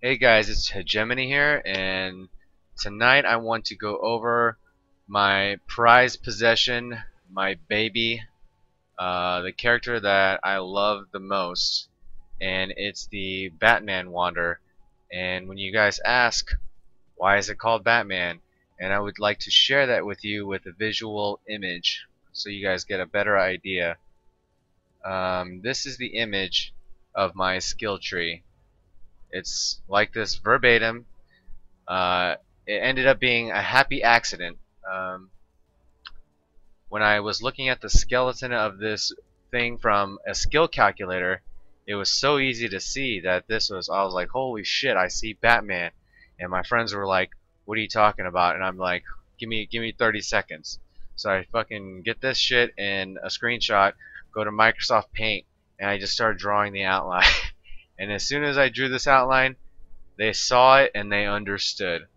Hey guys, it's Hegemony here, and tonight I want to go over my prized possession, my baby, the character that I love the most, and it's the Batman Wander. And when you guys ask, why is it called Batman? And I would like to share that with you with a visual image so you guys get a better idea. This is the image of my skill tree. It's like this verbatim. Uh, it ended up being a happy accident. Um, when I was looking at the skeleton of this thing from a skill calculator, it was so easy to see that I was like, holy shit, I see Batman. And my friends were like, what are you talking about? And I'm like, give me 30 seconds. So I fucking get this shit in a screenshot, go to Microsoft Paint, and I just started drawing the outline. And as soon as I drew this outline, they saw it and they understood.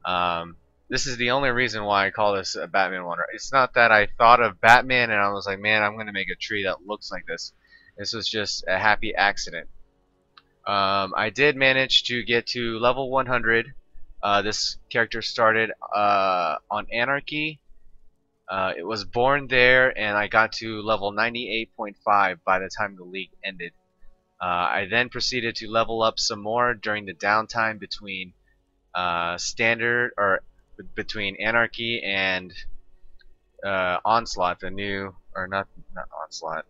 Um, this is the only reason why I call this a Batman Wonder. It's not that I thought of Batman and I was like, man, I'm going to make a tree that looks like this. This was just a happy accident. I did manage to get to level 100. This character started on Anarchy. It was born there, and I got to level 98.5 by the time the league ended. I then proceeded to level up some more during the downtime between standard or between Anarchy and Onslaught, the new or not Onslaught,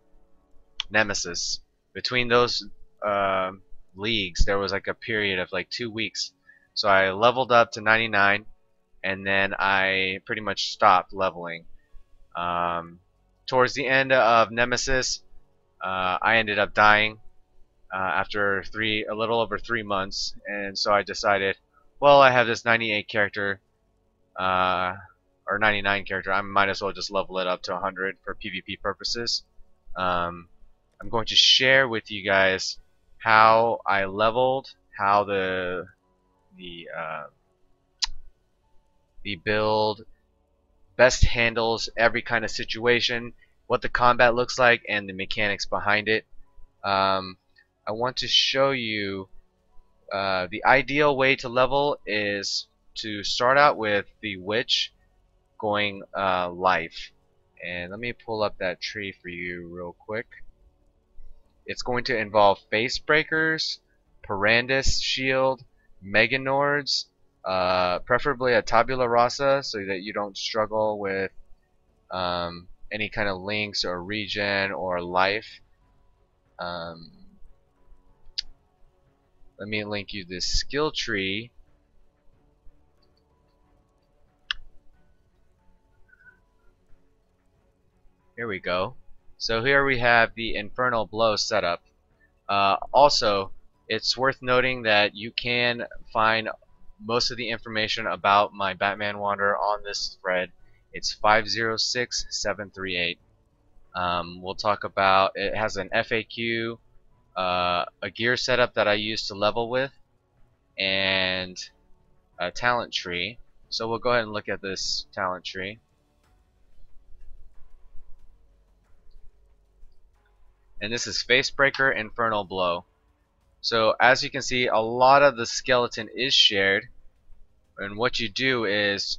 Nemesis. Between those leagues, there was like a period of like 2 weeks. So I leveled up to 99, and then I pretty much stopped leveling. Towards the end of Nemesis, I ended up dying after a little over 3 months, and so I decided, well, I have this 98 character, or 99 character. I might as well just level it up to 100 for PvP purposes. I'm going to share with you guys how I leveled, how the build best handles every kind of situation, what the combat looks like, and the mechanics behind it. I want to show you the ideal way to level is to start out with the witch going life. And let me pull up that tree for you real quick. It's going to involve face breakers, Parandus shield, Meganords, preferably a tabula rasa so that you don't struggle with any kind of links or regen or life. Let me link you this skill tree. Here we go. So here we have the Infernal Blow setup. Also, it's worth noting that you can find most of the information about my Batman Wanderer on this thread. It's 506738. We'll talk about it. Has an FAQ, a gear setup that I use to level with, and a talent tree. So we'll go ahead and look at this talent tree. And this is Facebreaker, Infernal Blow. So as you can see, a lot of the skeleton is shared, and what you do is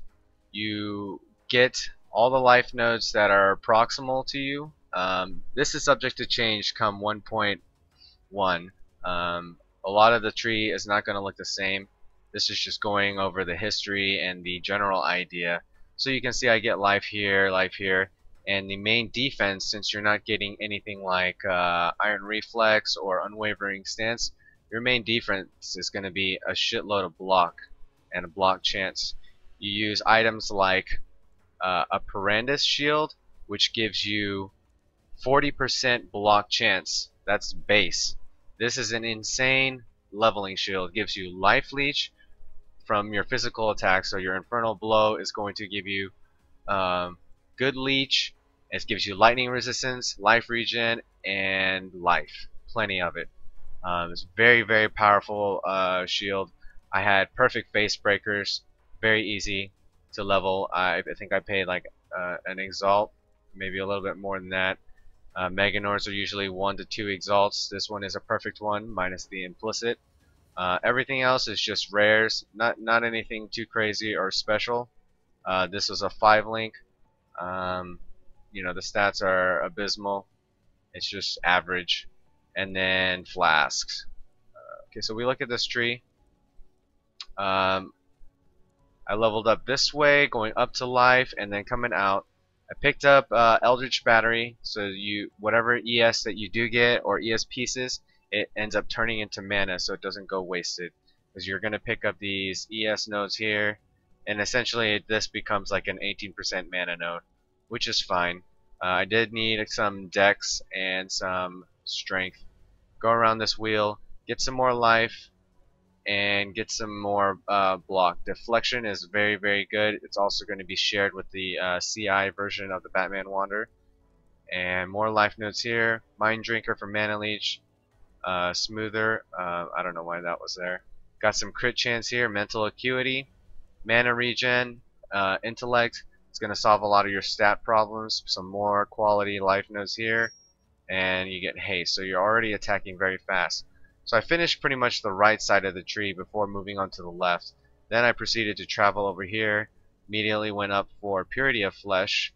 you get all the life nodes that are proximal to you. This is subject to change come 1.1. A lot of the tree is not going to look the same. This is just going over the history and the general idea. So you can see I get life here, and the main defense, since you're not getting anything like Iron Reflex or Unwavering Stance, your main defense is going to be a shitload of block and a block chance. You use items like a Parandus shield, which gives you 40% block chance. That's base. This is an insane leveling shield. It gives you life leech from your physical attacks, so your Infernal Blow is going to give you good leech. It gives you lightning resistance, life regen, and life. Plenty of it. It's very, very powerful shield. I had perfect face breakers, very easy to level. I think I paid like an exalt, maybe a little bit more than that. Meganors are usually 1 to 2 exalts. This one is a perfect one, minus the implicit. Everything else is just rares, not anything too crazy or special. This was a 5 link. Um, the stats are abysmal. It's just average. And then flasks. Okay, so we look at this tree. Um, I leveled up this way, going up to life, and then coming out. I picked up Eldritch Battery, so whatever ES that you do get or ES pieces, it ends up turning into mana, so it doesn't go wasted. Because you're gonna pick up these ES nodes here, and essentially this becomes like an 18% mana node, which is fine. I did need some dex and some strength. Go around this wheel, get some more life, and get some more block. Deflection is very, very good. It's also going to be shared with the CI version of the Batman Wander. And more life nodes here. Mind Drinker for Mana Leech. Smoother. I don't know why that was there. Got some crit chance here. Mental Acuity. Mana Regen. Intellect. It's going to solve a lot of your stat problems. Some more quality life nodes here. And you get haste. So you're already attacking very fast. So I finished pretty much the right side of the tree before moving on to the left. Then I proceeded to travel over here. Immediately went up for Purity of Flesh.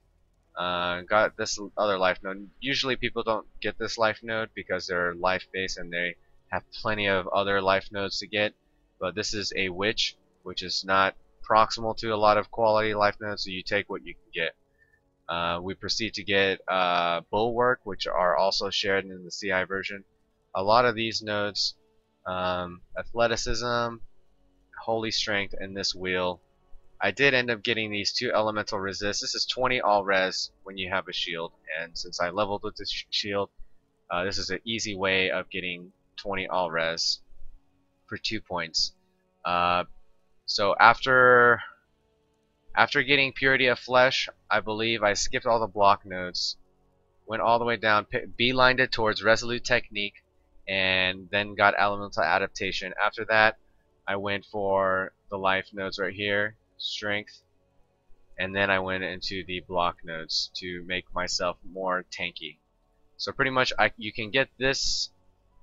Got this other life node. Usually people don't get this life node because they're life based and they have plenty of other life nodes to get. But this is a witch, which is not proximal to a lot of quality life nodes, so you take what you can get. We proceed to get Bulwark, which are also shared in the CI version. A lot of these nodes, Athleticism, Holy Strength, and this wheel. I did end up getting these 2 Elemental Resist. This is 20 all res when you have a shield, and since I leveled with this shield, this is an easy way of getting 20 all res for 2 points. So after getting Purity of Flesh, I believe I skipped all the block nodes, went all the way down, beelined it towards Resolute Technique, and then got Elemental Adaptation. After that, I went for the life nodes right here, Strength, and then I went into the block nodes to make myself more tanky. So pretty much you can get this,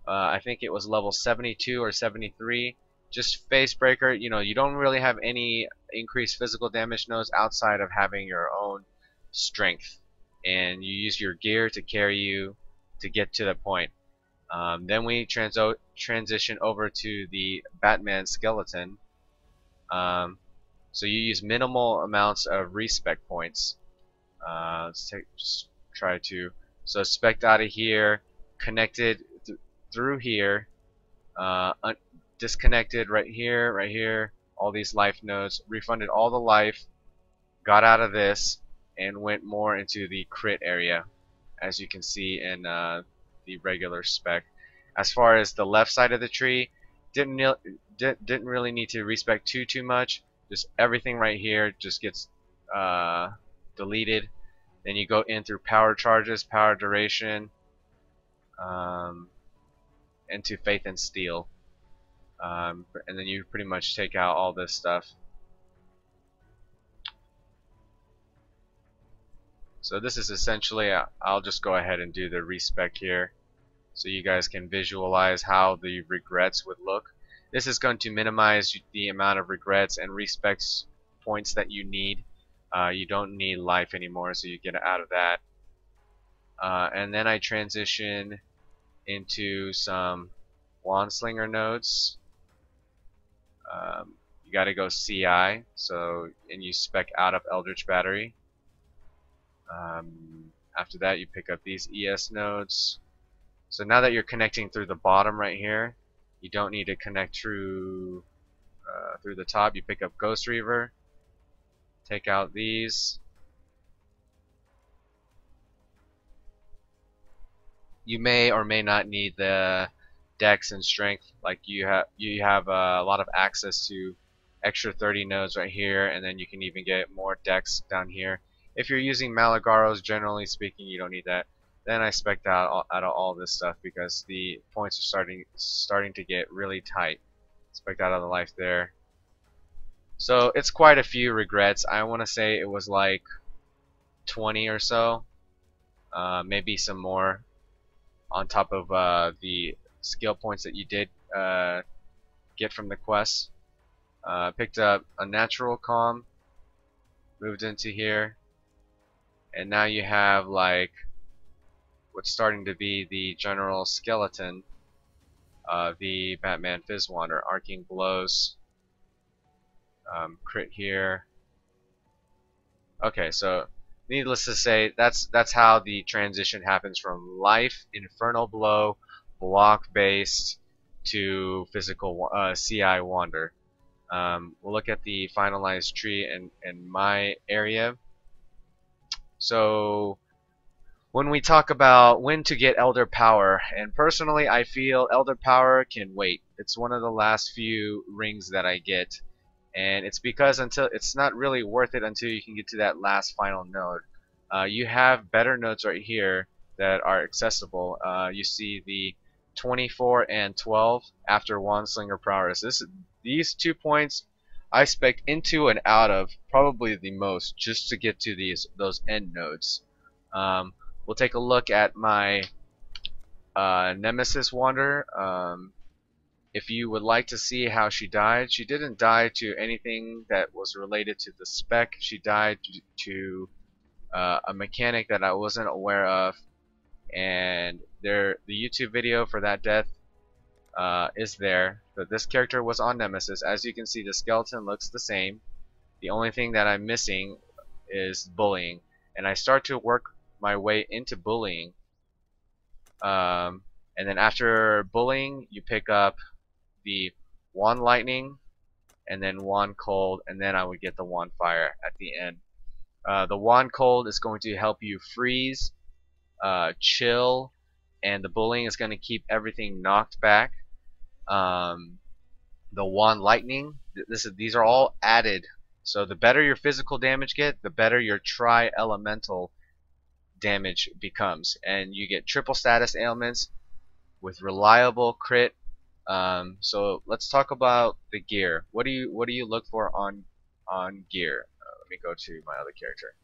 I think it was level 72 or 73, just Face Breaker. You don't really have any increased physical damage nodes outside of having your own strength, and you use your gear to carry you to get to the point. Then we transition over to the Batman skeleton. So you use minimal amounts of respec points. Just try to. So spec out of here, connected through here, disconnected right here, all these life nodes, refunded all the life, got out of this, and went more into the crit area, as you can see in the regular spec. As far as the left side of the tree, didn't really need to respec too much. Just everything right here just gets deleted. Then you go in through power charges, power duration, into Faith and Steel, and then you pretty much take out all this stuff. So this is essentially, I'll just go ahead and do the respec here so you guys can visualize how the regrets would look. This is going to minimize the amount of regrets and respec points that you need. You don't need life anymore, so you get out of that. And then I transition into some Wandslinger nodes. You got to go CI, and you spec out of Eldritch Battery. After that, you pick up these ES nodes. So now that you're connecting through the bottom right here, you don't need to connect through the top. You pick up Ghost Reaver, take out these. You may or may not need the dex and strength. Like you have a lot of access to extra 30 nodes right here, and then you can even get more dex down here. If you're using Malagaros, generally speaking, you don't need that. Then I spec'd out of all this stuff because the points are starting to get really tight. Spec'd out of the life there. So it's quite a few regrets. I want to say it was like 20 or so, maybe some more on top of the skill points that you did get from the quest. Picked up a natural calm, moved into here, and now you have like what's starting to be the general skeleton of the Batman Fizzwander. Arcing blows, crit here. Okay, so needless to say, that's how the transition happens from life, Infernal Blow, block based to physical CI Wander. We'll look at the finalized tree in my area. So when we talk about when to get Elder Power, and personally I feel Elder Power can wait. It's one of the last few rings that I get, and it's because until it's not really worth it until you can get to that last final node. You have better nodes right here that are accessible. You see the 24 and 12 after Wandslinger Prowess. These 2 points I spec into and out of probably the most just to get to those end nodes. We'll take a look at my Nemesis Wander. If you would like to see how she died, she didn't die to anything that was related to the spec. She died to a mechanic that I wasn't aware of, and the YouTube video for that death is there. But this character was on Nemesis. As you can see, the skeleton looks the same. The only thing that I'm missing is bullying, and I start to work my way into bullying. And then after bullying, you pick up the Wand Lightning, and then Wand Cold, and then I would get the Wand Fire at the end. The Wand Cold is going to help you freeze, chill, and the bullying is going to keep everything knocked back. The Wand Lightning, these are all added. So the better your physical damage get, the better your tri-elemental damage becomes, and you get triple status ailments with reliable crit. So let's talk about the gear. What do you look for on gear? Let me go to my other character.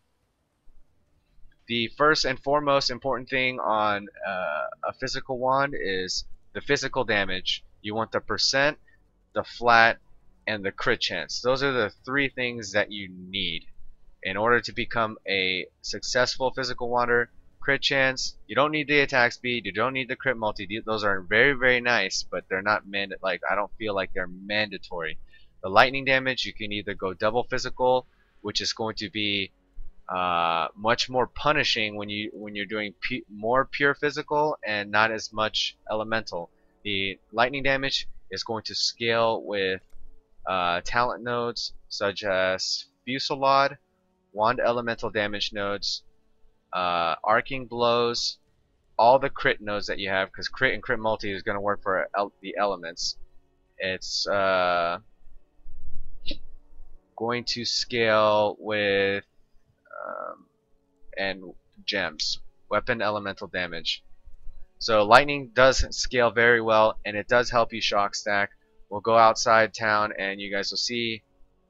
The first and foremost important thing on a physical wand is the physical damage. You want the percent, the flat, and the crit chance. Those are the 3 things that you need in order to become a successful physical wander. Crit chance, you don't need the attack speed, you don't need the crit multi. Those are very, very nice, but they're not I don't feel like they're mandatory. The lightning damage, you can either go double physical, which is going to be much more punishing when you're doing more pure physical and not as much elemental. The lightning damage is going to scale with talent nodes such as Fusillade, Wand Elemental damage nodes, Arcing blows, all the crit nodes that you have, because crit and crit multi is going to work for the elements. It's going to scale with and gems, weapon elemental damage. So lightning does scale very well, and it does help you shock stack. We'll go outside town and you guys will see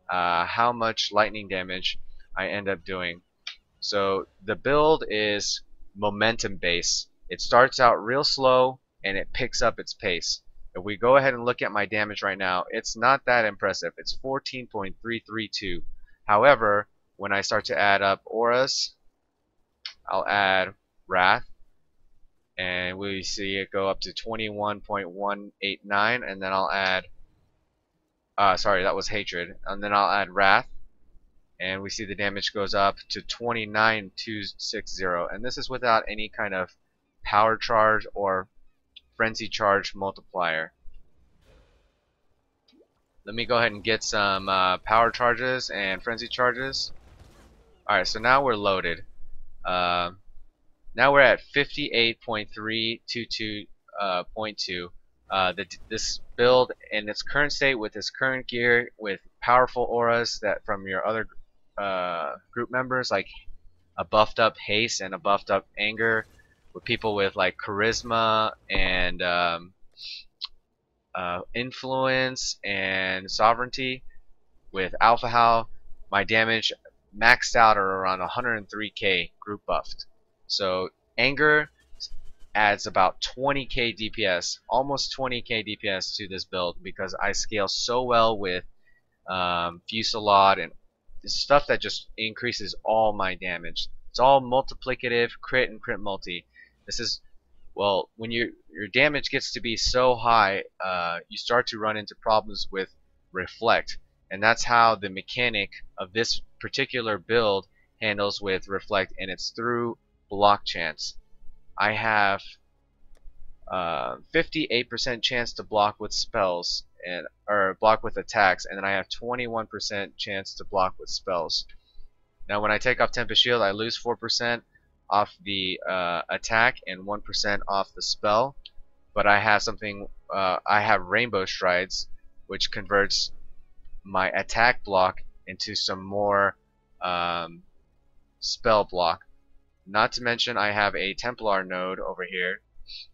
how much lightning damage I end up doing. So the build is momentum based. It starts out real slow and it picks up its pace. If we go ahead and look at my damage right now, it's not that impressive. It's 14.332. However, when I start to add up auras, I'll add Wrath, and we see it go up to 21.189, and then I'll add sorry, that was Hatred, and then I'll add Wrath, and we see the damage goes up to 29,260, and this is without any kind of power charge or frenzy charge multiplier. Let me go ahead and get some power charges and frenzy charges. Alright, so now we're loaded. Now we're at 58.322.2. This build in its current state with its current gear, with powerful auras that from your other group members, like a buffed up haste and a buffed up anger, with people with like charisma and influence and sovereignty, with Alpha Howl, my damage maxed out are around 103k group buffed. So anger adds about 20k DPS, almost 20k DPS to this build because I scale so well with Fusillade and stuff that just increases all my damage. It's all multiplicative, crit and crit multi. This is, well, when your damage gets to be so high, you start to run into problems with reflect, and that's how the mechanic of this particular build handles with reflect, and it's through block chance. I have 58% chance to block with spells and or block with attacks, and then I have 21% chance to block with spells. Now when I take off Tempest Shield, I lose 4% off the attack and 1% off the spell, but I have something, I have Rainbow Strides, which converts my attack block into some more spell block. Not to mention I have a Templar node over here.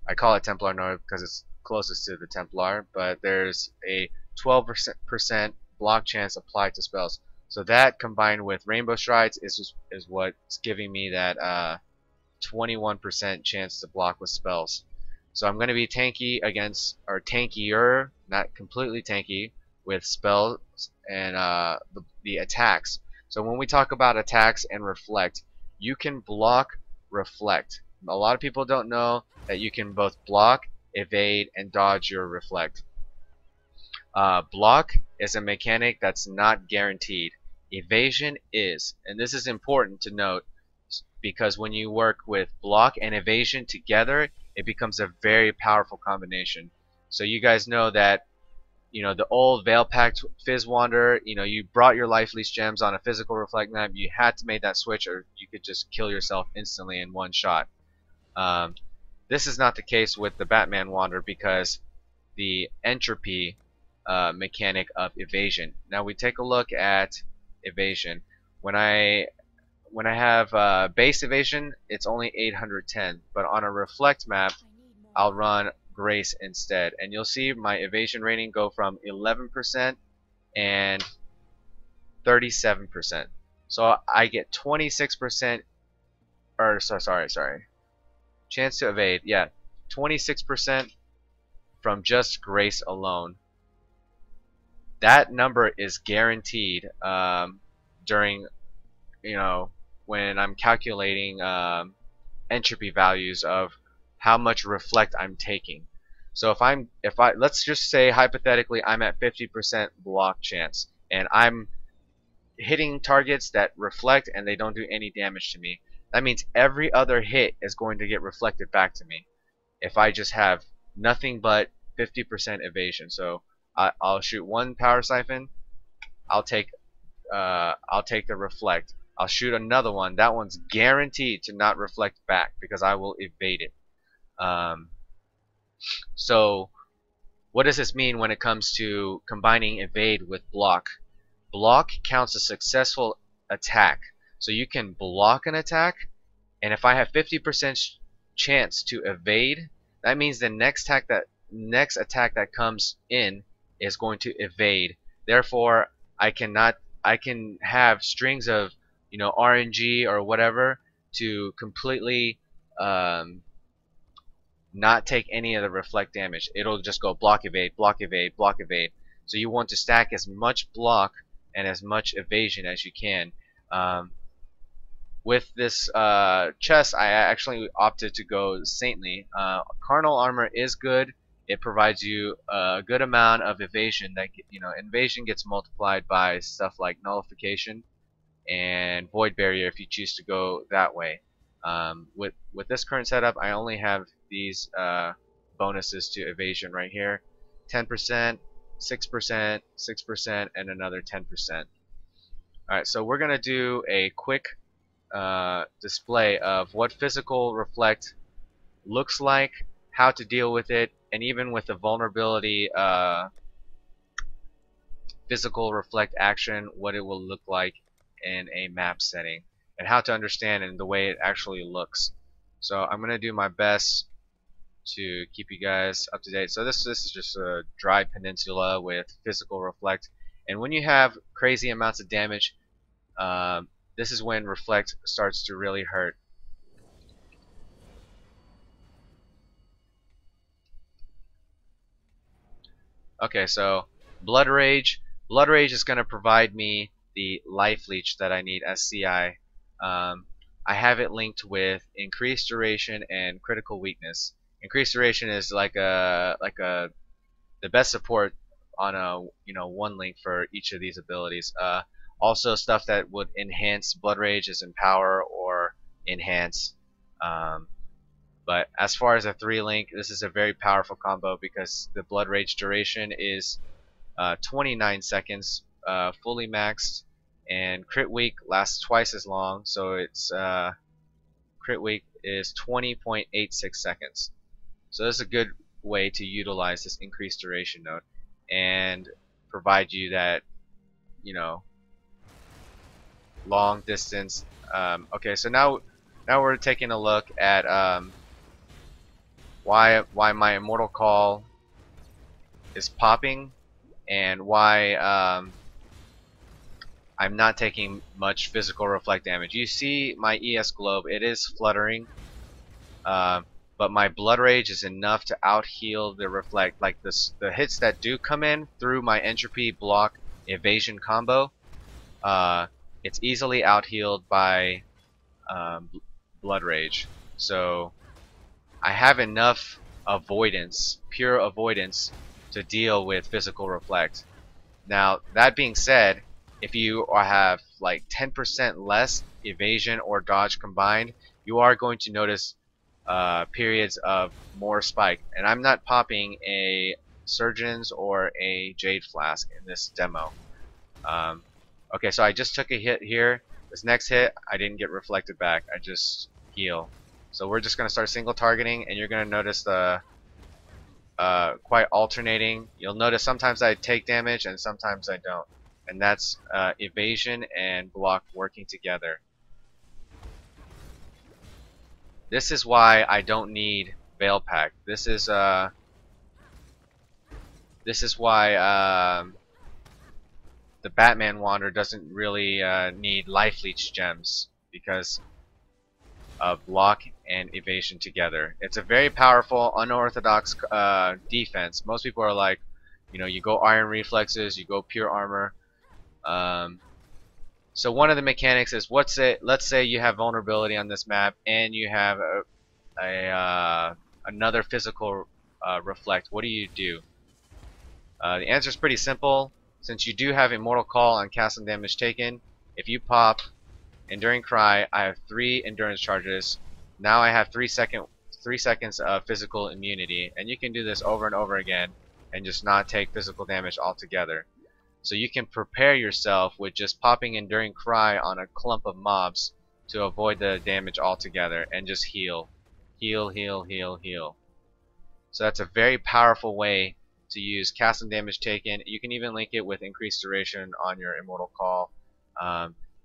I call it Templar node because it's closest to the Templar, but there's a 12% block chance applied to spells. So that combined with Rainbow Strides is what's giving me that 21% chance to block with spells. So I'm going to be tanky against, or tankier, not completely tanky, with spells and the attacks. So when we talk about attacks and reflect, you can block reflect. A lot of people don't know that you can both block, evade, and dodge your reflect. Block is a mechanic that's not guaranteed. Evasion is, and this is important to note because when you work with block and evasion together, it becomes a very powerful combination. So you guys know that, you know, the old Veil Pact Fizz Wander, you know, you brought your Life Leech gems on a physical reflect map, you had to make that switch or you could just kill yourself instantly in one shot. This is not the case with the Batman Wander because the entropy mechanic of evasion. Now we take a look at evasion. When I have base evasion, it's only 810, but on a reflect map, I'll run Grace instead, and you'll see my evasion rating go from 11% and 37%. So I get 26%, or sorry, chance to evade, yeah, 26% from just Grace alone. That number is guaranteed during, you know, when I'm calculating entropy values of how much reflect I'm taking. So if I let's just say hypothetically I'm at 50% block chance and I'm hitting targets that reflect and they don't do any damage to me. That means every other hit is going to get reflected back to me if I just have nothing but 50% evasion. So I'll shoot one power siphon, I'll take the reflect. I'll shoot another one. That one's guaranteed to not reflect back because I will evade it. So what does this mean when it comes to combining evade with block? Block counts a successful attack. So you can block an attack, and if I have 50% chance to evade, that means the next attack that comes in is going to evade. Therefore, I can have strings of, you know, RNG or whatever to completely not take any of the reflect damage. It'll just go block evade, block evade, block evade. So you want to stack as much block and as much evasion as you can. With this chest, I actually opted to go Saintly. Carnal armor is good. It provides you a good amount of evasion. That, you know, evasion gets multiplied by stuff like nullification and void barrier if you choose to go that way. With this current setup, I only have these bonuses to evasion right here: 10%, 6%, 6%, and another 10%. Alright, so we're gonna do a quick display of what physical reflect looks like, how to deal with it, and even with the vulnerability physical reflect action, what it will look like in a map setting, and how to understand and the way it actually looks. So I'm gonna do my best to keep you guys up to date. So this is just a dry peninsula with physical reflect, and when you have crazy amounts of damage, this is when reflect starts to really hurt. Okay, so Blood Rage. Blood Rage is going to provide me the life leech that I need as CI. I have it linked with increased duration and critical weakness. Increased duration is like a the best support on a one link for each of these abilities. Also, stuff that would enhance Blood Rage is Empower or Enhance. Um, but as far as a 3 link, this is a very powerful combo because the Blood Rage duration is 29 seconds, fully maxed, and crit weak lasts twice as long. So it's crit weak is 20.86 seconds. So this is a good way to utilize this increased duration node and provide you that you know long distance. Okay, so now we're taking a look at why my Immortal Call is popping and why I'm not taking much physical reflect damage. You see my ES globe, it is fluttering, uh, but my Blood Rage is enough to out heal the reflect. Like the hits that do come in through my entropy block evasion combo, it's easily out healed by um, Blood Rage. So I have enough avoidance, pure avoidance, to deal with physical reflect. Now, that being said, if you have like 10% less evasion or dodge combined, you are going to notice periods of more spike. And I'm not popping a Surgeons or a Jade Flask in this demo. Um, okay, so I just took a hit here. This next hit, I didn't get reflected back. I just heal. So we're just going to start single targeting, and you're going to notice the quite alternating. You'll notice sometimes I take damage and sometimes I don't. And that's evasion and block working together. This is why I don't need Veil Pack. This is why the Batman Wander doesn't really need Life Leech gems because of block and evasion together. It's a very powerful, unorthodox defense. Most people are like, you go Iron Reflexes, you go Pure Armor. So one of the mechanics is, let's say you have vulnerability on this map and you have another physical reflect. What do you do? The answer is pretty simple. Since you do have Immortal Call on cast and damage taken, if you pop Enduring Cry, I have 3 endurance charges. Now I have 3 seconds of physical immunity, and you can do this over and over again and just not take physical damage altogether. So you can prepare yourself with just popping Enduring Cry on a clump of mobs to avoid the damage altogether and just heal. Heal, heal, heal, heal. So that's a very powerful way to use cast and damage taken. You can even link it with increased duration on your Immortal Call.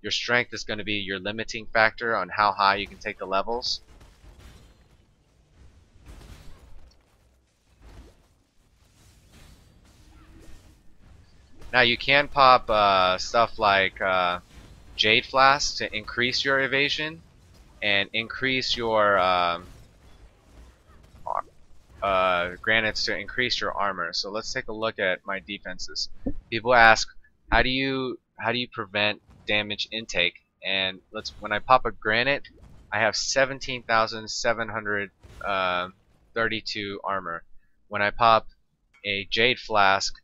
Your strength is going to be your limiting factor on how high you can take the levels. Now you can pop stuff like Jade Flask to increase your evasion and increase your granites to increase your armor. So let's take a look at my defenses. People ask, how do you prevent damage intake? And when I pop a granite, I have 17,732 armor. When I pop a Jade Flask,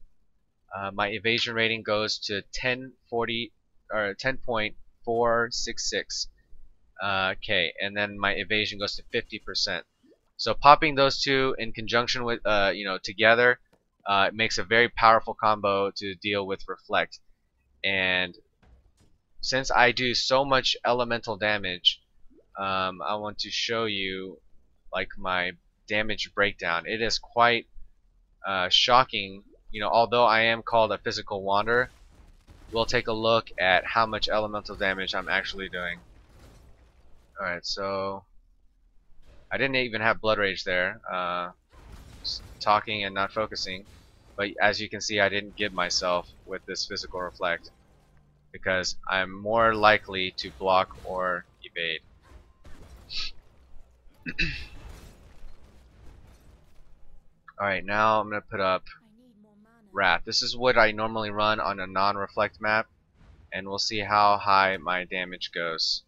my evasion rating goes to 1040 or 10.466 K, and then my evasion goes to 50%. So popping those two in conjunction with together makes a very powerful combo to deal with reflect. And since I do so much elemental damage, I want to show you like my damage breakdown. It is quite shocking. Although I am called a physical wander, we'll take a look at how much elemental damage I'm actually doing. Alright, so I didn't even have Blood Rage there, talking and not focusing, but as you can see, I didn't give myself with this physical reflect because I'm more likely to block or evade. Alright, now I'm going to put up Wrath. This is what I normally run on a non-reflect map, and we'll see how high my damage goes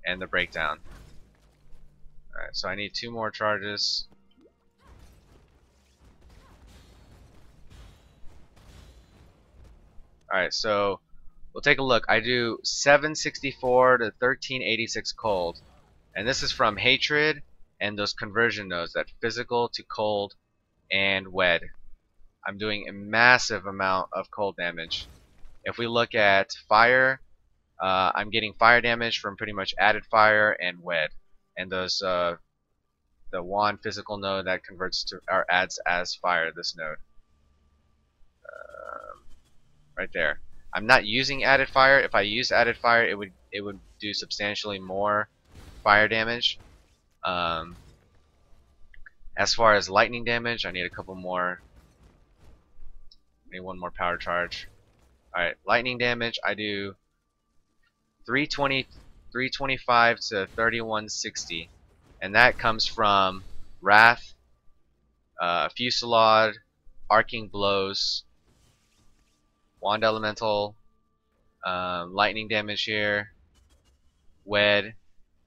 and the breakdown. Alright, so I need 2 more charges. Alright, so we'll take a look. I do 764 to 1386 cold, and this is from Hatred and those conversion nodes, that physical to cold and wed. I'm doing a massive amount of cold damage. If we look at fire, I'm getting fire damage from pretty much added fire and wed, and those the wand physical node that converts to or adds as fire. This node, right there. I'm not using added fire. If I use added fire, it would do substantially more fire damage. As far as lightning damage, I need a couple more. I need 1 more power charge. Alright, lightning damage, I do 325 to 3160, and that comes from Wrath, Fusillade, Arcing Blows, Wand Elemental, lightning damage here, Wed,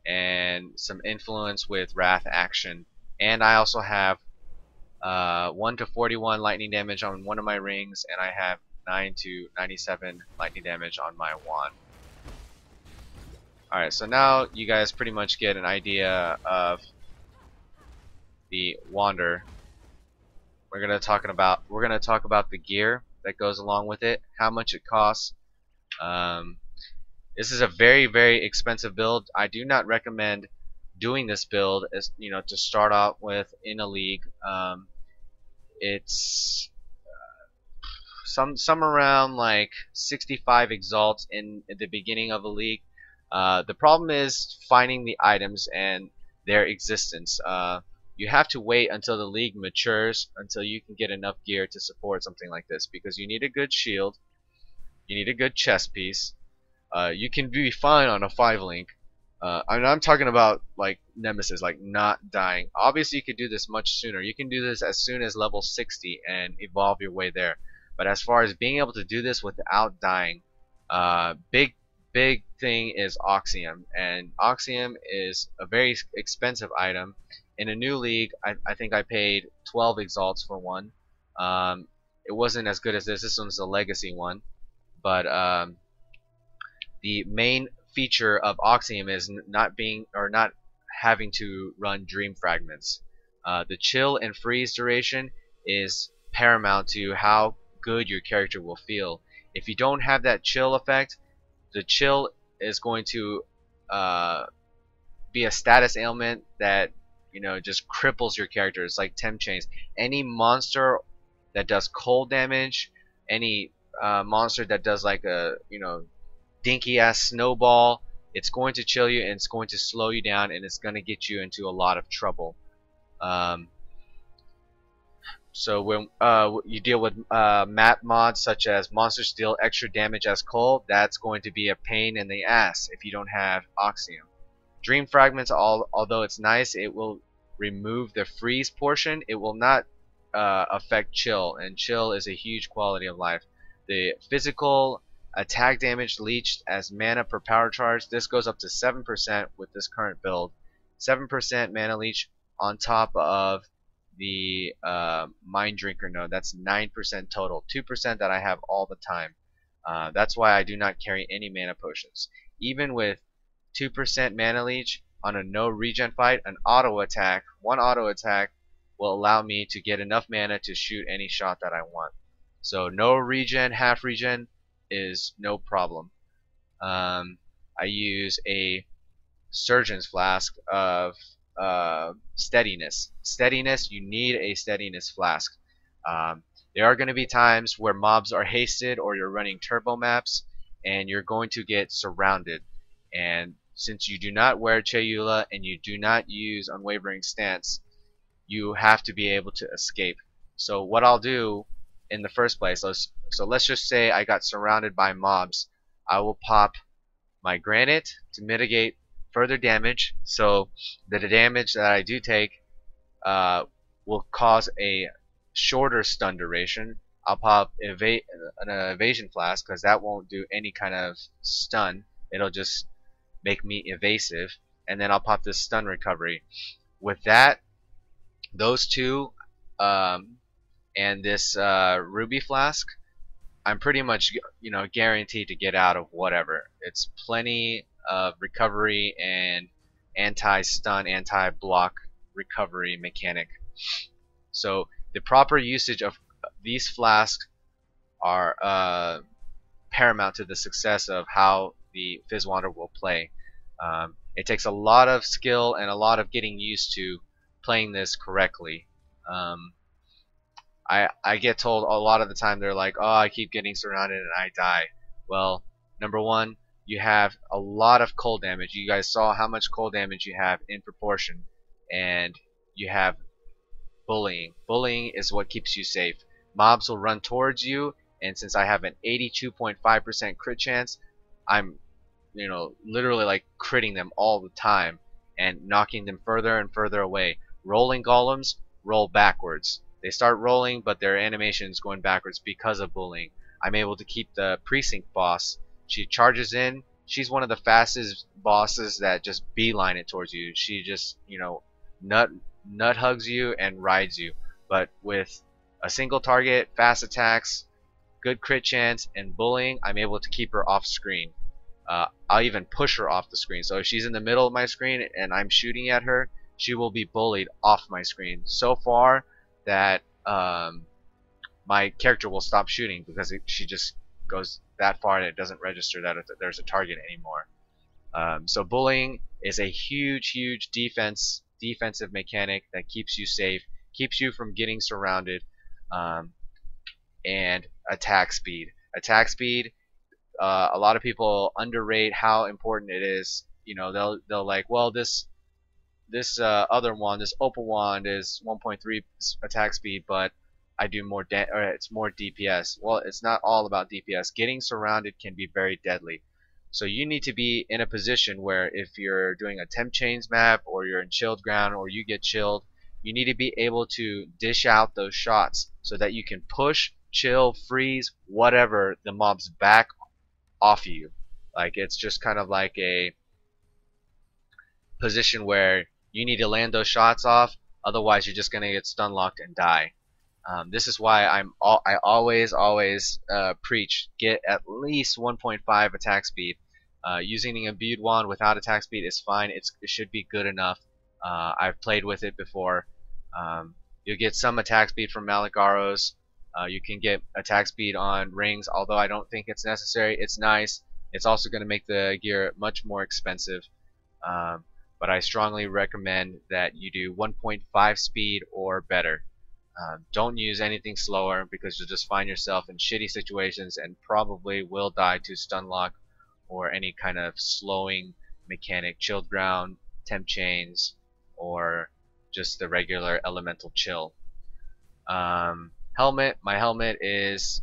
and some influence with Wrath action. And I also have 1 to 41 lightning damage on one of my rings, and I have 9 to 97 lightning damage on my wand. Alright, so now you guys pretty much get an idea of the Wander. We're gonna talk about the gear that goes along with it, how much it costs. This is a very, very expensive build. I do not recommend doing this build as to start out with in a league. It's some around like 65 exalts in the beginning of a league. The problem is finding the items and their existence. You have to wait until the league matures until you can get enough gear to support something like this, because you need a good shield, you need a good chest piece. You can be fine on a 5-link. I'm talking about like Nemesis, like not dying. Obviously, you could do this much sooner. You can do this as soon as level 60 and evolve your way there. But as far as being able to do this without dying, big thing is Oxium, and Oxium is a very expensive item. In a new league, I think I paid 12 exalts for one. It wasn't as good as this. This one's a legacy one, but the main feature of Oxium is not having to run dream fragments. The chill and freeze duration is paramount to how good your character will feel. If you don't have that chill effect, the chill is going to be a status ailment that just cripples your character. It's like temp chains. Any monster that does cold damage, any monster that does like a dinky ass snowball, it's going to chill you and it's going to slow you down, and it's going to get you into a lot of trouble. So when you deal with map mods such as monsters deal extra damage as cold, that's going to be a pain in the ass if you don't have Oxium. Dream Fragments, although it's nice, it will remove the freeze portion. It will not affect chill, and chill is a huge quality of life. The physical attack damage leached as mana per power charge, this goes up to 7% with this current build. 7% mana leech on top of the Mind Drinker node. That's 9% total. 2% that I have all the time. That's why I do not carry any mana potions. Even with 2% mana leech on a no regen fight, one auto attack will allow me to get enough mana to shoot any shot that I want. So no regen, half regen is no problem. I use a Surgeon's Flask of steadiness. Steadiness, you need a steadiness flask. There are going to be times where mobs are hasted or you're running turbo maps and you're going to get surrounded. And since you do not wear Chayula and you do not use Unwavering Stance, you have to be able to escape. So what I'll do in the first place, so let's just say I got surrounded by mobs. I will pop my Granite to mitigate further damage, so that the damage that I do take will cause a shorter stun duration, I'll pop an evasion flask because that won't do any kind of stun. It'll just make me evasive, and then I'll pop this stun recovery. With that, those two, um, and this ruby flask, I'm pretty much guaranteed to get out of whatever. It's plenty of recovery and anti-stun, anti-block recovery mechanic. So the proper usage of these flasks are paramount to the success of how the Fizzwander will play. It takes a lot of skill and a lot of getting used to playing this correctly. I get told a lot of the time, they're like, oh, I keep getting surrounded and I die. Well, number one, you have a lot of cold damage. You guys saw how much cold damage you have in proportion, and you have bullying. Bullying is what keeps you safe. Mobs will run towards you, and since I have an 82.5% crit chance, I'm literally like critting them all the time and knocking them further and further away. Rolling golems roll backwards. They start rolling, but their animation is going backwards because of bullying. I'm able to keep the precinct boss. She charges in. She's one of the fastest bosses that just beeline it towards you. She just, nut hugs you and rides you. But with a single target, fast attacks, good crit chance, and bullying, I'm able to keep her off screen. I'll even push her off the screen. So if she's in the middle of my screen and I'm shooting at her, she will be bullied off my screen so far that my character will stop shooting because she just goes that far and it doesn't register that there's a target anymore. So bullying is a huge defensive mechanic that keeps you safe, keeps you from getting surrounded, and attack speed. Attack speed. A lot of people underrate how important it is. They'll like, well, this other one, this Opal wand, is 1.3 attack speed, but I do more or it's more DPS. Well, it's not all about DPS. Getting surrounded can be very deadly. So you need to be in a position where if you're doing a temp chains map or you're in chilled ground or you get chilled, you need to be able to dish out those shots so that you can push, chill, freeze, whatever the mob's back off you. Like, it's just kind of like a position where you need to land those shots off, otherwise you're just gonna get stun locked and die. This is why I always preach get at least 1.5 attack speed. Using an imbued wand without attack speed is fine. It should be good enough. I've played with it before. You'll get some attack speed from Malagaros. You can get attack speed on rings, although I don't think it's necessary. It's nice. It's also going to make the gear much more expensive. But I strongly recommend that you do 1.5 speed or better. Don't use anything slower because you'll just find yourself in shitty situations and probably will die to stun lock or any kind of slowing mechanic, chilled ground, temp chains, or just the regular elemental chill. Helmet. My helmet is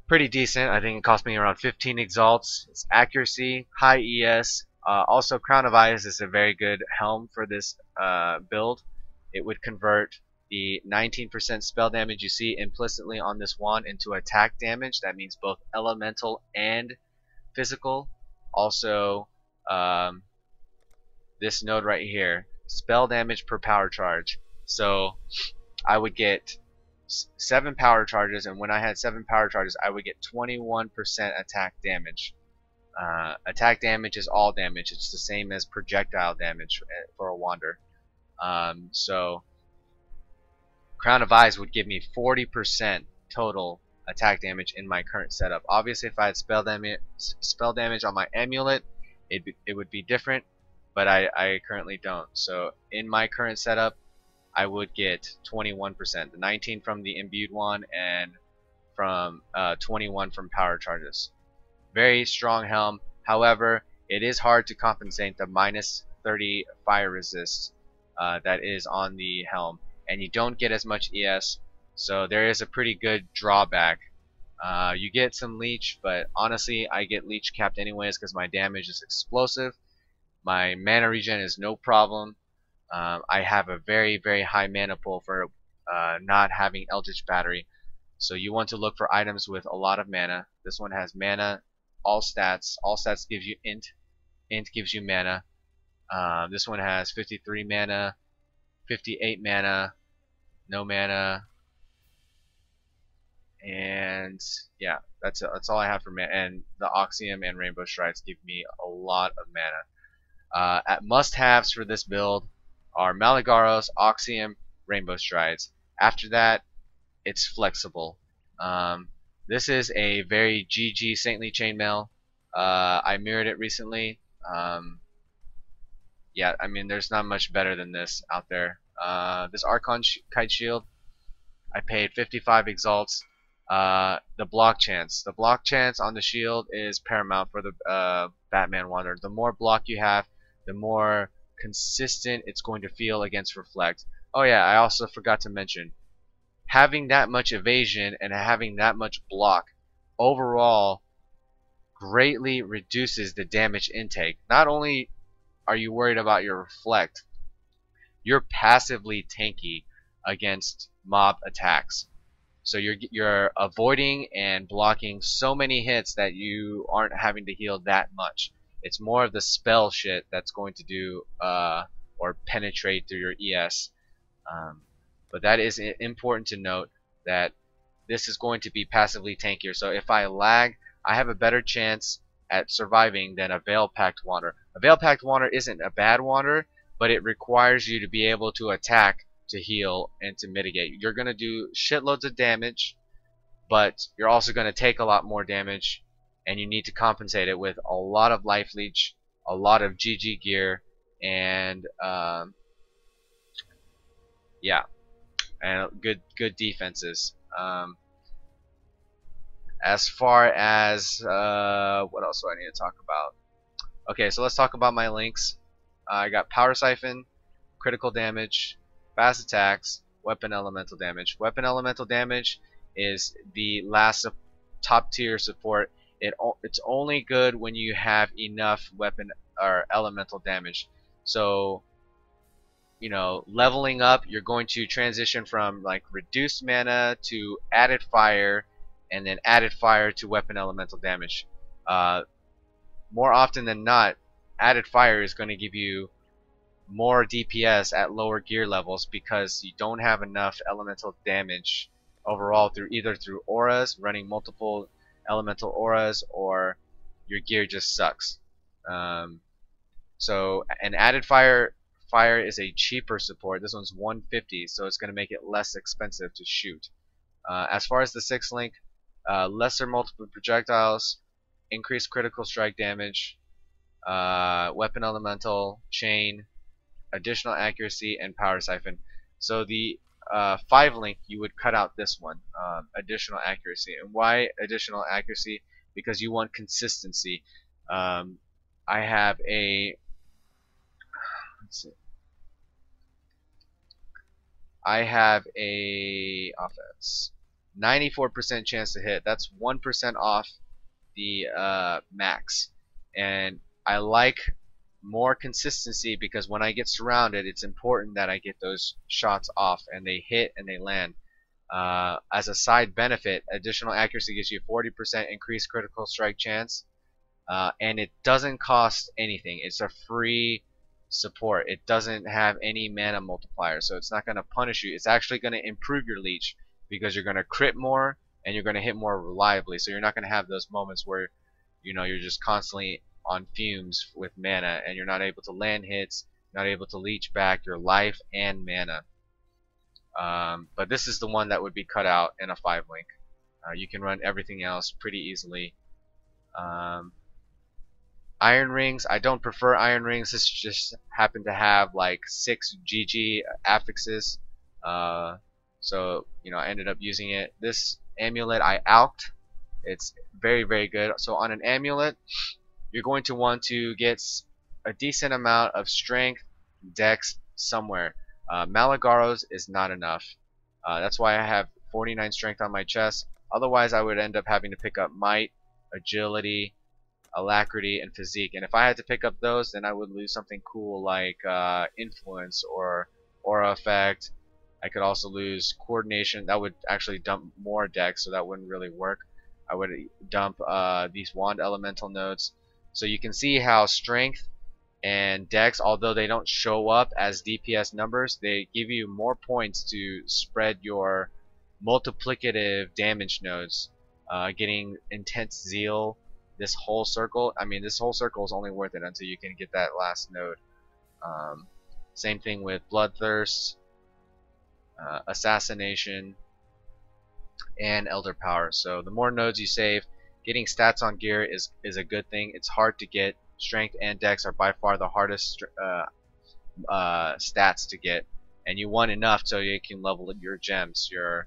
pretty decent. I think it cost me around 15 exalts. It's accuracy, high ES. Also, Crown of Ice is a very good helm for this build. It would convert the 19% spell damage you see implicitly on this wand into attack damage. That means both elemental and physical. Also, this node right here, spell damage per power charge. So I would get 7 power charges, and when I had 7 power charges, I would get 21% attack damage. Attack damage is all damage. It's the same as projectile damage for a wander. So Crown of Eyes would give me 40% total attack damage in my current setup. Obviously, if I had spell damage on my amulet, it would be different, but I currently don't. So in my current setup, I would get 21%, the 19 from the imbued one and from 21 from power charges. Very strong helm. However, it is hard to compensate the minus 30 fire resist that is on the helm, and you don't get as much ES, so there is a pretty good drawback. You get some leech, but honestly I get leech capped anyways because my damage is explosive. My mana regen is no problem. I have a very high mana pool for not having Eldritch Battery. So you want to look for items with a lot of mana. This one has mana, all stats. All stats gives you int. Int gives you mana. This one has 53 mana, 58 mana, no mana, and yeah, that's all I have for mana. And the Oxium and Rainbow Strides give me a lot of mana. At must-haves for this build are Malagaros, Oxium, Rainbow Strides. After that, it's flexible. Um, this is a very GG Saintly Chainmail. I mirrored it recently. Yeah, I mean, there's not much better than this out there. This Archon Kite Shield, I paid 55 exalts. The block chance. The block chance on the shield is paramount for the Batman Wanderer. The more block you have, the more consistent it's going to feel against Reflect. Oh yeah, I also forgot to mention, having that much evasion and having that much block overall greatly reduces the damage intake. Not only are you worried about your Reflect, you're passively tanky against mob attacks. So you're avoiding and blocking so many hits that you aren't having to heal that much. It's more of the spell shit that's going to do or penetrate through your ES. But that is important to note, that this is going to be passively tankier. So if I lag, I have a better chance at surviving than a Veil Pact Wanderer. A Veil Pact Wanderer isn't a bad Wanderer, but it requires you to be able to attack, to heal, and to mitigate. You're going to do shitloads of damage, but you're also going to take a lot more damage, and you need to compensate it with a lot of life leech, a lot of GG gear, and yeah, and good defenses. As far as what else do I need to talk about? Okay, so let's talk about my links. I got Power Siphon, critical damage, fast attacks, weapon elemental damage. Weapon elemental damage is the last top tier support. It's only good when you have enough weapon or elemental damage. So, you know, leveling up, you're going to transition from like reduced mana to added fire, and then added fire to weapon elemental damage. More often than not, added fire is going to give you more DPS at lower gear levels because you don't have enough elemental damage overall through either through auras, running multiple elemental auras, or your gear just sucks. So an added fire is a cheaper support. This one's 150, so it's going to make it less expensive to shoot. As far as the 6th link, lesser multiple projectiles, increased critical strike damage, weapon elemental, chain, additional accuracy, and power siphon. So the 5 link, you would cut out this one, additional accuracy. And why additional accuracy? Because you want consistency. I have a let's see. I have a offense 94% chance to hit. That's 1% off the max, and I like more consistency because when I get surrounded, it's important that I get those shots off and they hit and they land. As a side benefit, additional accuracy gives you 40% increased critical strike chance, and it doesn't cost anything. It's a free support. It doesn't have any mana multiplier, so it's not going to punish you. It's actually going to improve your leech because you're going to crit more and you're going to hit more reliably. So you're not going to have those moments where, you know, you're just constantly on fumes with mana and you're not able to land hits, not able to leech back your life and mana. But this is the one that would be cut out in a 5 link. You can run everything else pretty easily. Iron rings, I don't prefer iron rings. This just happened to have like 6 GG affixes, so you know, I ended up using it. This amulet I alked. It's very good. So on an amulet, you're going to want to get a decent amount of strength, dex somewhere. Malagaros is not enough. That's why I have 49 strength on my chest. Otherwise, I would end up having to pick up might, agility, alacrity, and physique. And if I had to pick up those, then I would lose something cool like influence or aura effect, I could also lose coordination. That would actually dump more decks, so that wouldn't really work. I would dump these wand elemental nodes. So you can see how strength and dex, although they don't show up as DPS numbers, they give you more points to spread your multiplicative damage nodes. Getting intense zeal, this whole circle. I mean, this whole circle is only worth it until you can get that last node. Um, Same thing with bloodthirst, assassination, and elder power. So the more nodes you save, getting stats on gear is a good thing. It's hard to get. Strength and dex are by far the hardest stats to get, and you want enough so you can level your gems, your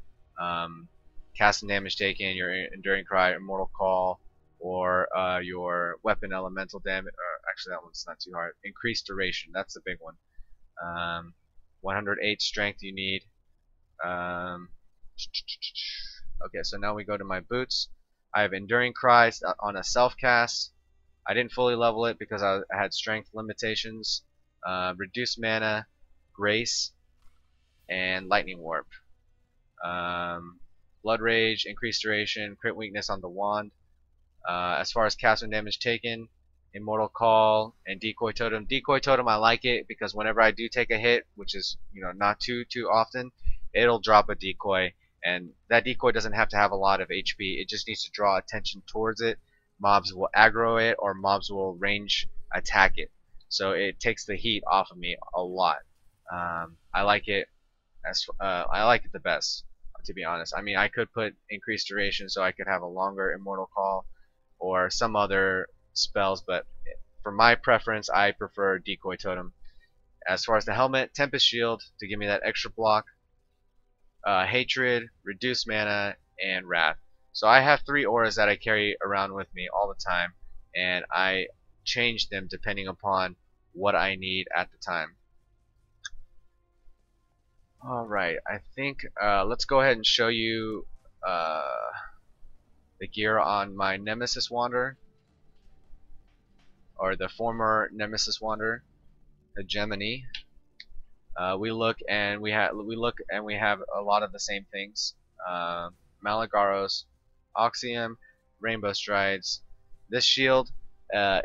cast and damage taken, your enduring cry, immortal call, or your weapon elemental damage. Or actually, that one's not too hard. Increased duration, that's the big one. 108 strength you need. Um, okay, so now we go to my boots. I have enduring cries on a self cast. I didn't fully level it because I had strength limitations. Reduced mana, grace, and lightning warp. Blood rage, increased duration, crit weakness on the wand. As far as cast and damage taken, immortal call and decoy totem. Decoy totem, I like it because whenever I do take a hit, which is not too often, it'll drop a decoy, and that decoy doesn't have to have a lot of HP. It just needs to draw attention towards it. Mobs will aggro it, or mobs will range attack it. So it takes the heat off of me a lot. I like it the best, to be honest. I mean, I could put increased duration so I could have a longer immortal call or some other spells, but for my preference, I prefer decoy totem. As far as the helmet, Tempest Shield to give me that extra block, hatred, reduced mana, and wrath. So I have 3 auras that I carry around with me all the time, and I change them depending upon what I need at the time. Alright, I think let's go ahead and show you the gear on my Nemesis Wanderer, or the former Nemesis Wanderer, Hegemony. We look and we have a lot of the same things. Malagaros, Oxium, Rainbow Strides. This shield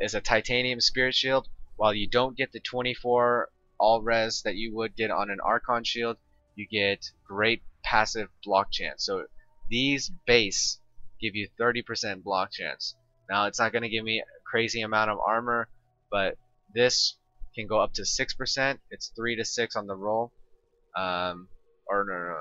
is a titanium spirit shield. While you don't get the 24 all res that you would get on an Archon shield, you get great passive block chance. So these base give you 30% block chance. Now it's not going to give me a crazy amount of armor, but this can go up to 6%. It's 3 to 6 on the roll. Or no,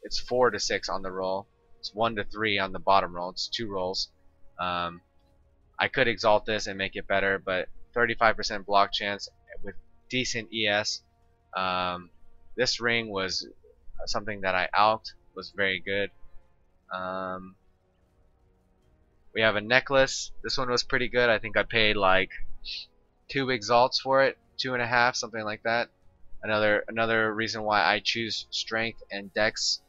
it's 4 to 6 on the roll. It's 1 to 3 on the bottom roll. It's 2 rolls. I could exalt this and make it better, but 35% block chance with decent ES. This ring was something that I alked, was very good. We have a necklace. This one was pretty good. I think I paid like 2 exalts for it, 2.5, something like that. Another reason why I choose strength and dex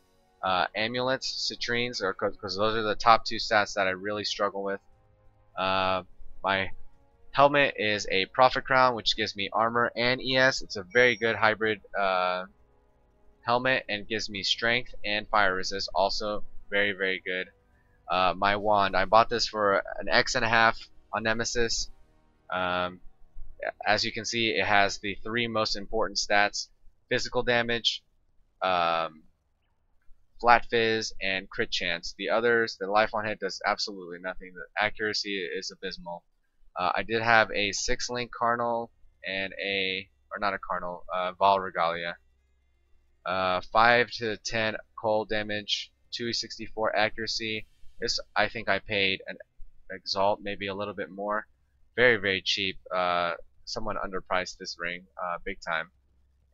amulets, citrines, or because those are the top 2 stats that I really struggle with. My helmet is a Prophet Crown, which gives me armor and ES. It's a very good hybrid helmet, and gives me strength and fire resist. Also very good. My wand, I bought this for an X.5 on Nemesis. As you can see, it has the 3 most important stats: physical damage, flat fizz, and crit chance. The others, the life on hit does absolutely nothing. The accuracy is abysmal. I did have a 6-link Carnal and not a Carnal, Val Regalia. 5 to 10 cold damage, 264 accuracy. This, I think I paid an exalt, maybe a little bit more. Very cheap. Someone underpriced this ring big time.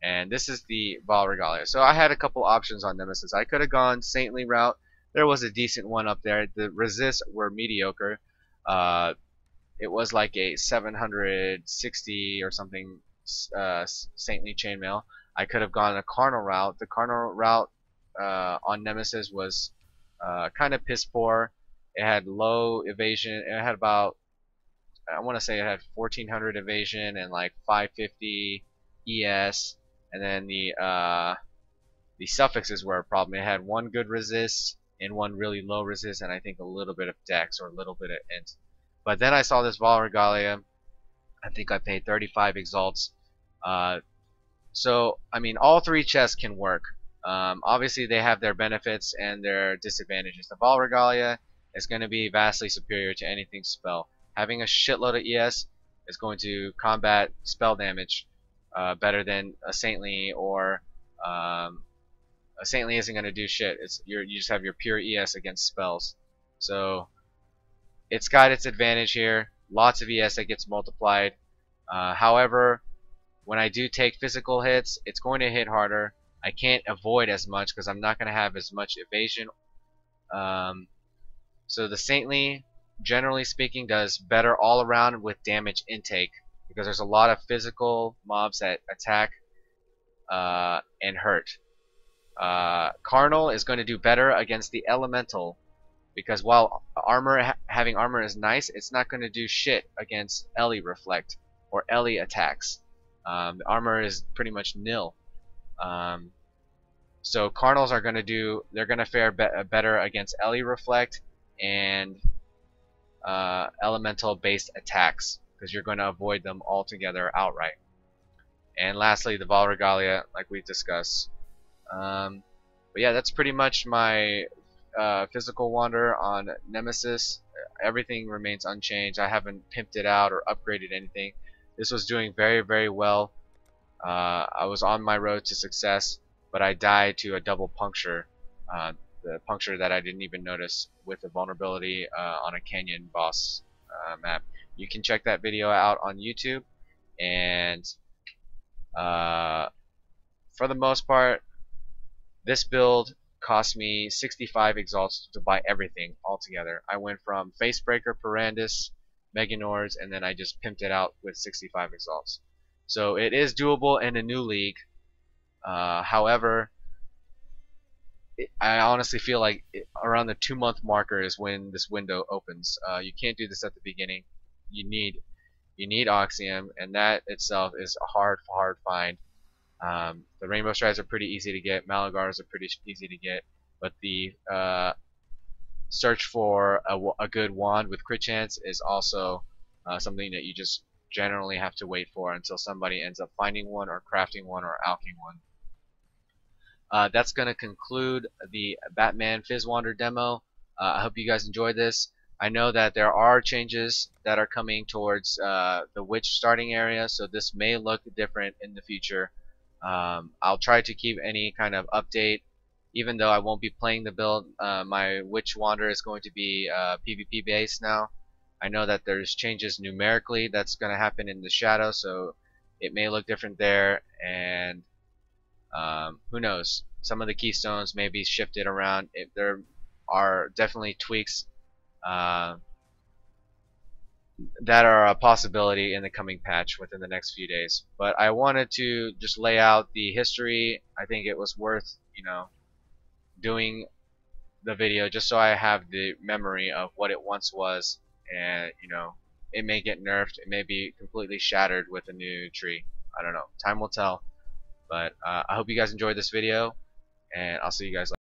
And this is the Val Regalia. So I had a couple options on Nemesis. I could have gone Saintly route. There was a decent one up there. The resists were mediocre. It was like a 760 or something Saintly chainmail. I could have gone a Carnal route. The Carnal route on Nemesis was kind of piss poor. It had low evasion. It had about, I want to say it had 1400 evasion and like 550 ES, and then the The suffixes were a problem. It had one good resist and one really low resist, and I think a little bit of dex or a little bit of int. But then I saw this Val Regalia. I think I paid 35 exalts. Uh, so, I mean, all three chests can work. Obviously, they have their benefits and their disadvantages. The Val Regalia is going to be vastly superior to anything spell. Having a shitload of ES is going to combat spell damage better than a Saintly, or a Saintly isn't going to do shit. You just have your pure ES against spells. So it's got its advantage here. Lots of ES that gets multiplied. However, when I do take physical hits, it's going to hit harder. I can't avoid as much because I'm not going to have as much evasion. So the Saintly, generally speaking, does better all around with damage intake because there's a lot of physical mobs that attack and hurt. Carnal is going to do better against the Elemental because while having armor is nice, it's not going to do shit against Ellie Reflect or Ellie attacks. The armor is pretty much nil. So Carnals are going to they're going to fare better against Ellie Reflect and Elemental based attacks because you're going to avoid them altogether outright. And lastly, the Val Regalia, like we discussed. But yeah, that's pretty much my physical wander on Nemesis. Everything remains unchanged. I haven't pimped it out or upgraded anything. This was doing very, very well. I was on my road to success, but I died to a double puncture. The puncture that I didn't even notice with a vulnerability on a canyon boss map. You can check that video out on YouTube, and for the most part, this build cost me 65 exalts to buy everything altogether. I went from Facebreaker, Perandus, Meganors, and then I just pimped it out with 65 exalts. So it is doable in a new league. However, I honestly feel like around the 2-month marker is when this window opens. You can't do this at the beginning. You need Oxium, and that itself is a hard find. The Rainbow Strides are pretty easy to get. Malagars are pretty easy to get, but the search for a good wand with crit chance is also something that you just generally have to wait for until somebody ends up finding one or crafting one or alching one. That's going to conclude the Batman Fizzwander demo. I hope you guys enjoyed this. I know that there are changes that are coming towards the Witch starting area, so this may look different in the future. I'll try to keep any kind of update, even though I won't be playing the build. My Witch Wander is going to be PvP based now. I know that there's changes numerically that's going to happen in the shadow, so it may look different there, and who knows, some of the keystones may be shifted around. There are definitely tweaks that are a possibility in the coming patch within the next few days. But I wanted to just lay out the history. I think it was worth, doing the video just so I have the memory of what it once was, and it may get nerfed, it may be completely shattered with a new tree. I don't know. Time will tell. But I hope you guys enjoyed this video, and I'll see you guys later.